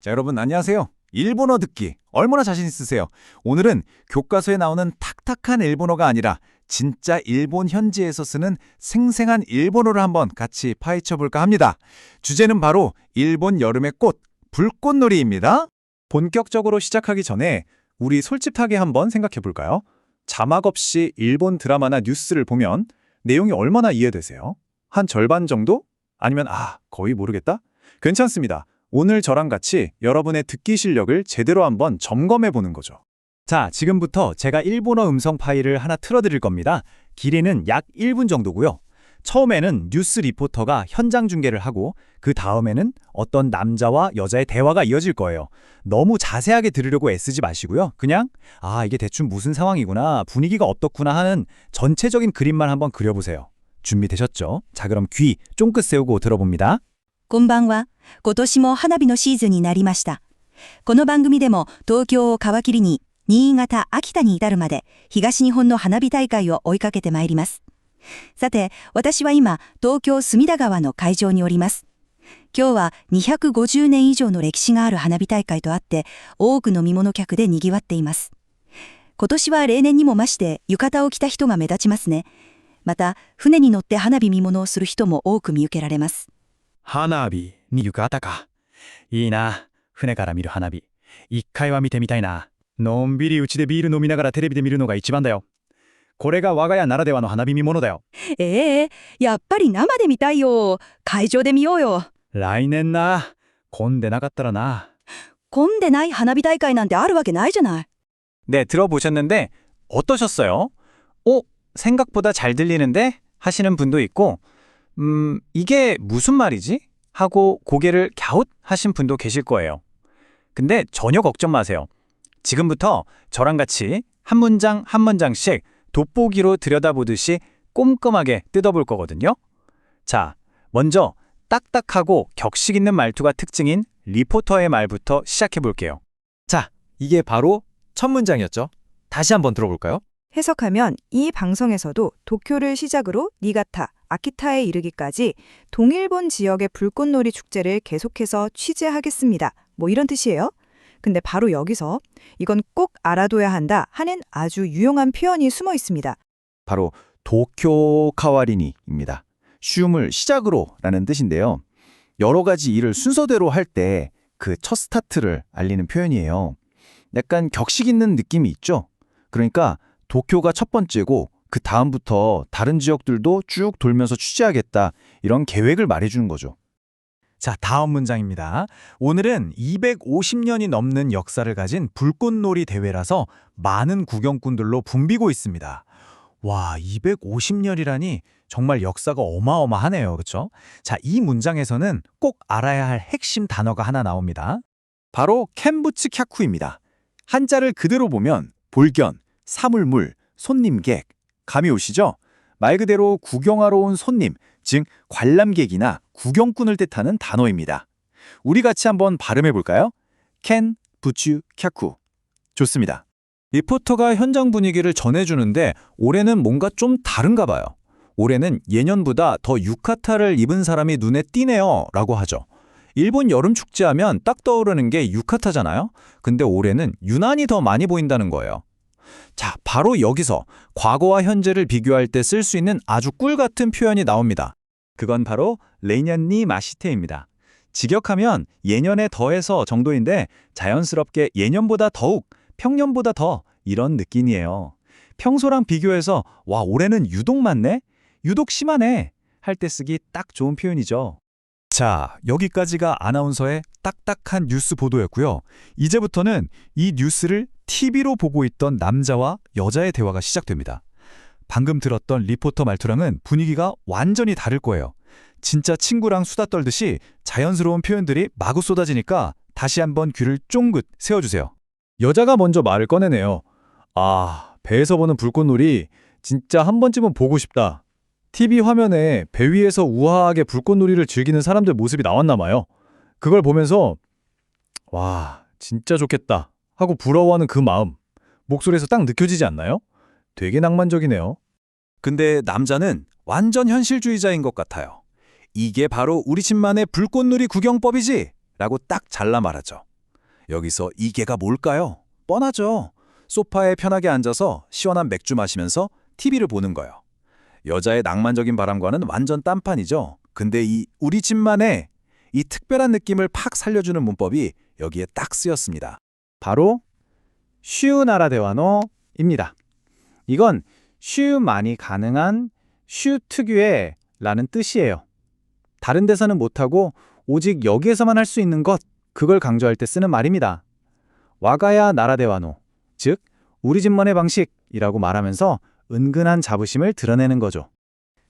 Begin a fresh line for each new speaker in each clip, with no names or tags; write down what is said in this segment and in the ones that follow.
자, 여러분 안녕하세요. 일본어 듣기 얼마나 자신 있으세요? 오늘은 교과서에 나오는 탁탁한 일본어가 아니라 진짜 일본 현지에서 쓰는 생생한 일본어를 한번 같이 파헤쳐 볼까 합니다. 주제는 바로 일본 여름의 꽃, 불꽃놀이입니다.
본격적으로 시작하기 전에 우리 솔직하게 한번 생각해 볼까요? 자막 없이 일본 드라마나 뉴스를 보면 내용이 얼마나 이해되세요? 한 절반 정도? 아니면 거의 모르겠다? 괜찮습니다. 오늘 저랑 같이 여러분의 듣기 실력을 제대로 한번 점검해 보는 거죠. 자, 지금부터 제가 일본어 음성 파일을 하나 틀어드릴 겁니다. 길이는 약 1분 정도고요. 처음에는 뉴스 리포터가 현장 중계를 하고 그 다음에는 어떤 남자와 여자의 대화가 이어질 거예요. 너무 자세하게 들으려고 애쓰지 마시고요. 그냥 이게 대충 무슨 상황이구나, 분위기가 어떻구나 하는 전체적인 그림만 한번 그려보세요. 준비되셨죠? 자, 그럼 귀 쫑긋 세우고 들어봅니다.
こんばんは。今年も花火のシーズンになりました。この番組でも東京を皮切りに新潟、秋田に至るまで東日本の花火大会を追いかけてまいります。さて、私は今、東京隅田川の会場におります。今日は250年以上の歴史がある花火大会とあって、多くの見物客で賑わっています。今年は例年にも増して浴衣を着た人が目立ちますね。また、船に乗って花火見物をする人も多く見受けられます。
花火に浴衣か。いいな。船から見る花火。一回は見てみたいな。のんびりうちでビール飲みながらテレビで見るのが一番だよ。これが我が家ならではの花火見物だよ。
やっぱり生で見たいよ。会場で見ようよ。
来年な。混んでなかったらな。
混んでない花火大会なんてあるわけないじゃない。
네, 들어보셨는데 어떠셨어요? 생각보다 잘 들리는데? 하시는 분도 있고 이게 무슨 말이지? 하고 고개를 갸웃 하신 분도 계실 거예요. 근데 전혀 걱정 마세요. 지금부터 저랑 같이 한 문장 한 문장씩 돋보기로 들여다보듯이 꼼꼼하게 뜯어볼 거거든요. 자, 먼저 딱딱하고 격식 있는 말투가 특징인 리포터의 말부터 시작해 볼게요.
자, 이게 바로 첫 문장이었죠. 다시 한번 들어볼까요?
해석하면 이 방송에서도 도쿄를 시작으로 니가타, 아키타에 이르기까지 동일본 지역의 불꽃놀이 축제를 계속해서 취재하겠습니다. 뭐 이런 뜻이에요. 근데 바로 여기서 이건 꼭 알아둬야 한다 하는 아주 유용한 표현이 숨어 있습니다.
바로 도쿄 카와리니입니다. 쉬움을 시작으로 라는 뜻인데요. 여러 가지 일을 순서대로 할 때 그 첫 스타트를 알리는 표현이에요. 약간 격식 있는 느낌이 있죠? 그러니까 도쿄가 첫 번째고 그 다음부터 다른 지역들도 쭉 돌면서 취재하겠다, 이런 계획을 말해주는 거죠.
자, 다음 문장입니다. 오늘은 250년이 넘는 역사를 가진 불꽃놀이 대회라서 많은 구경꾼들로 붐비고 있습니다. 와, 250년이라니 정말 역사가 어마어마하네요. 그렇죠? 자, 이 문장에서는 꼭 알아야 할 핵심 단어가 하나 나옵니다.
바로 캔부츠 캬쿠입니다. 한자를 그대로 보면 볼견, 사물물, 손님객, 감이 오시죠? 말 그대로 구경하러 온 손님, 즉 관람객이나 구경꾼을 뜻하는 단어입니다. 우리 같이 한번 발음해 볼까요? 캔, 부츠, 캬쿠. 좋습니다.
리포터가 현장 분위기를 전해주는데 올해는 뭔가 좀 다른가 봐요. 올해는 예년보다 더 유카타를 입은 사람이 눈에 띄네요 라고 하죠. 일본 여름 축제하면 딱 떠오르는 게 유카타잖아요. 근데 올해는 유난히 더 많이 보인다는 거예요. 자, 바로 여기서 과거와 현재를 비교할 때 쓸 수 있는 아주 꿀 같은 표현이 나옵니다. 그건 바로 레이년니 마시테입니다. 직역하면 예년에 더해서 정도인데 자연스럽게 예년보다 더욱, 평년보다 더, 이런 느낌이에요. 평소랑 비교해서 와, 올해는 유독 많네? 유독 심하네? 할 때 쓰기 딱 좋은 표현이죠. 자, 여기까지가 아나운서의 딱딱한 뉴스 보도였고요. 이제부터는 이 뉴스를 TV로 보고 있던 남자와 여자의 대화가 시작됩니다. 방금 들었던 리포터 말투랑은 분위기가 완전히 다를 거예요. 진짜 친구랑 수다 떨듯이 자연스러운 표현들이 마구 쏟아지니까 다시 한번 귀를 쫑긋 세워주세요. 여자가 먼저 말을 꺼내네요. 배에서 보는 불꽃놀이 진짜 한 번쯤은 보고 싶다. TV 화면에 배 위에서 우아하게 불꽃놀이를 즐기는 사람들 모습이 나왔나 봐요. 그걸 보면서 와, 진짜 좋겠다 하고 부러워하는 그 마음, 목소리에서 딱 느껴지지 않나요? 되게 낭만적이네요.
근데 남자는 완전 현실주의자인 것 같아요. 이게 바로 우리 집만의 불꽃놀이 구경법이지? 라고 딱 잘라 말하죠.
여기서 이게가 뭘까요? 뻔하죠. 소파에 편하게 앉아서 시원한 맥주 마시면서 TV를 보는 거요. 여자의 낭만적인 바람과는 완전 딴판이죠. 근데 이 우리 집만의 이 특별한 느낌을 팍 살려주는 문법이 여기에 딱 쓰였습니다.
바로 슈 나라데와노입니다. 이건 슈만이 가능한 슈 특유의 라는 뜻이에요. 다른 데서는 못하고 오직 여기에서만 할 수 있는 것, 그걸 강조할 때 쓰는 말입니다. 와가야 나라데와노, 즉 우리 집만의 방식이라고 말하면서 은근한 자부심을 드러내는 거죠.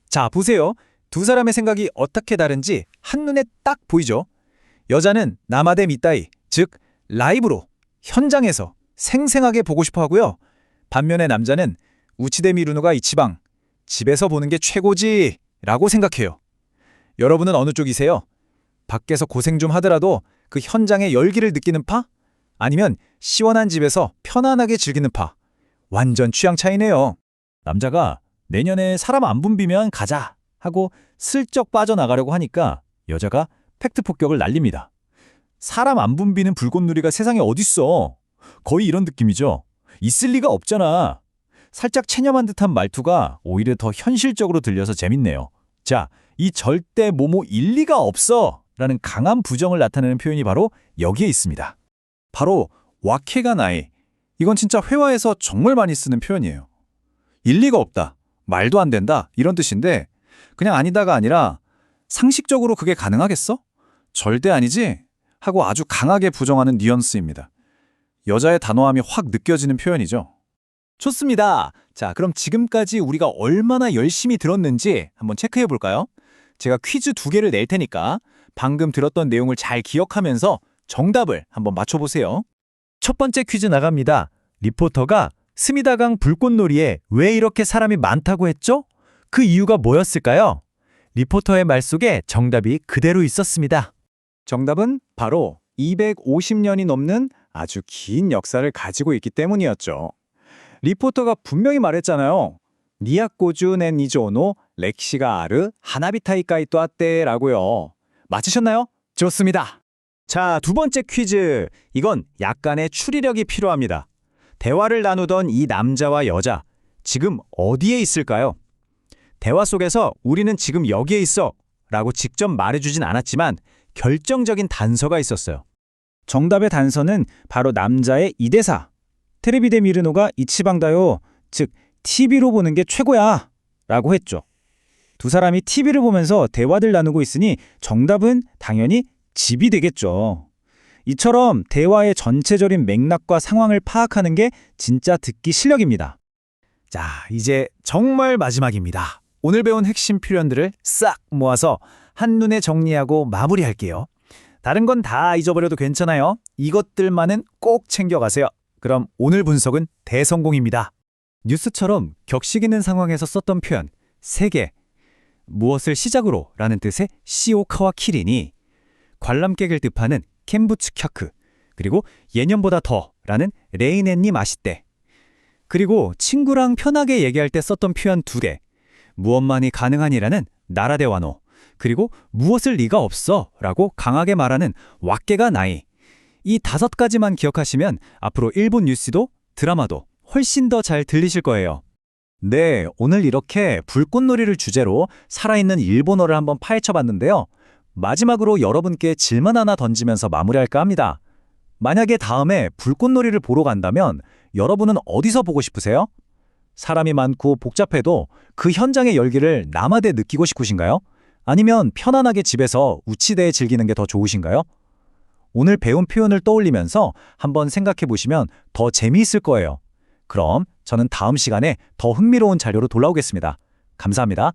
자, 보세요. 두 사람의 생각이 어떻게 다른지 한눈에 딱 보이죠? 여자는 나마데 미따이, 즉 라이브로, 현장에서 생생하게 보고 싶어 하고요. 반면에 남자는 우치데 미루노가 이치방, 집에서 보는 게 최고지 라고 생각해요. 여러분은 어느 쪽이세요? 밖에서 고생 좀 하더라도 그 현장의 열기를 느끼는 파? 아니면 시원한 집에서 편안하게 즐기는 파? 완전 취향 차이네요. 남자가 내년에 사람 안 붐비면 가자 하고 슬쩍 빠져나가려고 하니까 여자가 팩트 폭격을 날립니다. 사람 안 붐비는 불꽃놀이가 세상에 어딨어. 거의 이런 느낌이죠. 있을 리가 없잖아. 살짝 체념한 듯한 말투가 오히려 더 현실적으로 들려서 재밌네요. 자, 이 절대 뭐뭐 일리가 없어 라는 강한 부정을 나타내는 표현이 바로 여기에 있습니다. 바로 와케가 나이. 이건 진짜 회화에서 정말 많이 쓰는 표현이에요. 일리가 없다, 말도 안 된다 이런 뜻인데 그냥 아니다가 아니라 상식적으로 그게 가능하겠어? 절대 아니지? 하고 아주 강하게 부정하는 뉘앙스입니다. 여자의 단호함이 확 느껴지는 표현이죠. 좋습니다. 자, 그럼 지금까지 우리가 얼마나 열심히 들었는지 한번 체크해 볼까요? 제가 퀴즈 2개를 낼 테니까 방금 들었던 내용을 잘 기억하면서 정답을 한번 맞춰보세요. 첫 번째 퀴즈 나갑니다. 리포터가 스미다강 불꽃놀이에 왜 이렇게 사람이 많다고 했죠? 그 이유가 뭐였을까요? 리포터의 말 속에 정답이 그대로 있었습니다. 정답은 바로 250년이 넘는 아주 긴 역사를 가지고 있기 때문이었죠. 리포터가 분명히 말했잖아요. 니야코주 넨 니조노 렉시가 아르 하나비타이까이 또아떼라고요. 맞히셨나요? 좋습니다. 자, 두 번째 퀴즈. 이건 약간의 추리력이 필요합니다. 대화를 나누던 이 남자와 여자, 지금 어디에 있을까요? 대화 속에서 우리는 지금 여기에 있어 라고 직접 말해주진 않았지만 결정적인 단서가 있었어요. 정답의 단서는 바로 남자의 이 대사. 테레비데 미르노가 이치방다요. 즉, TV로 보는 게 최고야 라고 했죠. 두 사람이 TV를 보면서 대화를 나누고 있으니 정답은 당연히 집이 되겠죠. 이처럼 대화의 전체적인 맥락과 상황을 파악하는 게 진짜 듣기 실력입니다. 자, 이제 정말 마지막입니다. 오늘 배운 핵심 표현들을 싹 모아서 한눈에 정리하고 마무리할게요. 다른 건 다 잊어버려도 괜찮아요. 이것들만은 꼭 챙겨가세요. 그럼 오늘 분석은 대성공입니다. 뉴스처럼 격식 있는 상황에서 썼던 표현 3개. 무엇을 시작으로 라는 뜻의 시오카와 키린이, 관람객을 뜻하는 켄부츠 켜크, 그리고 예년보다 더 라는 레이넨니 마시떼. 그리고 친구랑 편하게 얘기할 때 썼던 표현 2개. 무엇만이 가능하니라는 나라데와노, 그리고 무엇을 리가 없어 라고 강하게 말하는 와케가 나이. 이 5가지만 기억하시면 앞으로 일본 뉴스도 드라마도 훨씬 더 잘 들리실 거예요. 네, 오늘 이렇게 불꽃놀이를 주제로 살아있는 일본어를 한번 파헤쳐봤는데요. 마지막으로 여러분께 질문 하나 던지면서 마무리할까 합니다. 만약에 다음에 불꽃놀이를 보러 간다면 여러분은 어디서 보고 싶으세요? 사람이 많고 복잡해도 그 현장의 열기를 남아대 느끼고 싶으신가요? 아니면 편안하게 집에서 우치대에 즐기는 게 더 좋으신가요? 오늘 배운 표현을 떠올리면서 한번 생각해 보시면 더 재미있을 거예요. 그럼 저는 다음 시간에 더 흥미로운 자료로 돌아오겠습니다. 감사합니다.